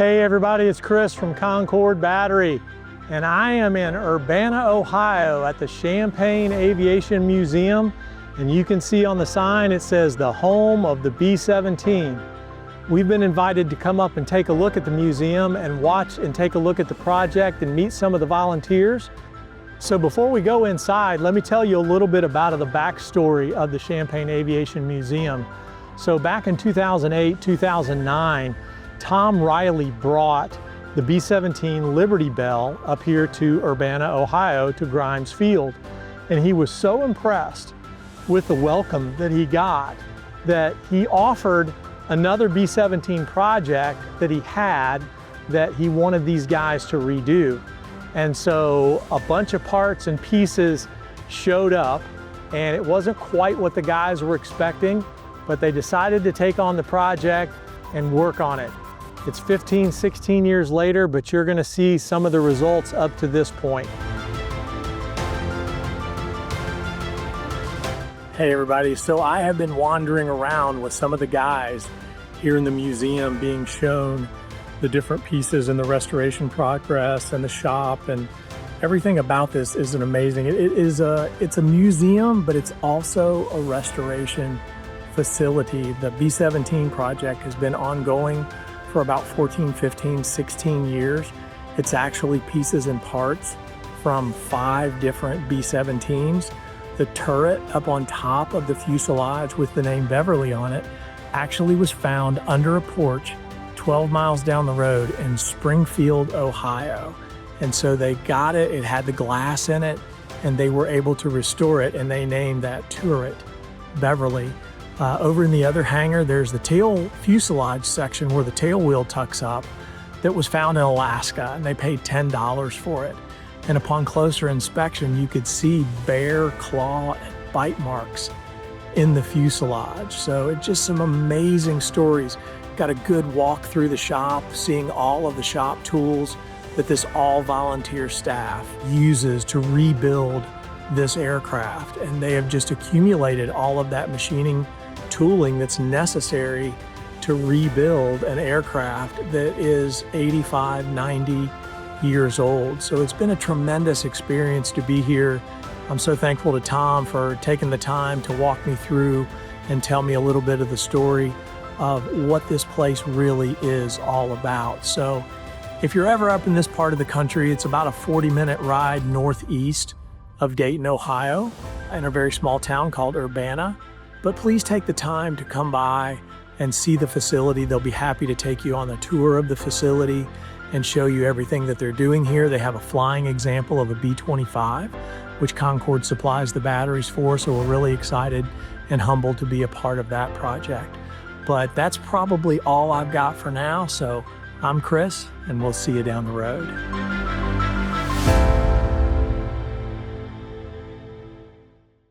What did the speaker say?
Hey everybody, it's Chris from Concorde Battery, and I am in Urbana, Ohio at the Champaign Aviation Museum, and you can see on the sign it says the home of the B-17. We've been invited to come up and take a look at the museum and watch and take a look at the project and meet some of the volunteers. So before we go inside, let me tell you a little bit about the backstory of the Champaign Aviation Museum. So back in 2008, 2009, Tom Riley brought the B-17 Liberty Belle up here to Urbana, Ohio, to Grimes Field. And he was so impressed with the welcome that he got that he offered another B-17 project that he had that he wanted these guys to redo. And so a bunch of parts and pieces showed up, and it wasn't quite what the guys were expecting, but they decided to take on the project and work on it. It's 15, 16 years later, but you're gonna see some of the results up to this point. Hey everybody, so I have been wandering around with some of the guys here in the museum being shown the different pieces in the restoration progress and the shop, and everything about this is amazing. It's a museum, but it's also a restoration facility. The B-17 project has been ongoing for about 14, 15, 16 years. It's actually pieces and parts from 5 different B-17s. The turret up on top of the fuselage with the name Beverly on it actually was found under a porch 12 miles down the road in Springfield, Ohio. And so they got it, it had the glass in it, and they were able to restore it, and they named that turret Beverly. Over in the other hangar, there's the tail fuselage section where the tail wheel tucks up that was found in Alaska, and they paid $10 for it. And upon closer inspection, you could see bear claw and bite marks in the fuselage. So it's just some amazing stories. Got a good walk through the shop, seeing all of the shop tools that this all-volunteer staff uses to rebuild this aircraft. And they have just accumulated all of that machining tooling that's necessary to rebuild an aircraft that is 85, 90 years old. So it's been a tremendous experience to be here. I'm so thankful to Tom for taking the time to walk me through and tell me a little bit of the story of what this place really is all about. So if you're ever up in this part of the country, it's about a 40-minute ride northeast of Dayton, Ohio, in a very small town called Urbana. But please take the time to come by and see the facility. They'll be happy to take you on the tour of the facility and show you everything that they're doing here. They have a flying example of a B-25, which Concorde supplies the batteries for, so we're really excited and humbled to be a part of that project. But that's probably all I've got for now, so I'm Chris, and we'll see you down the road.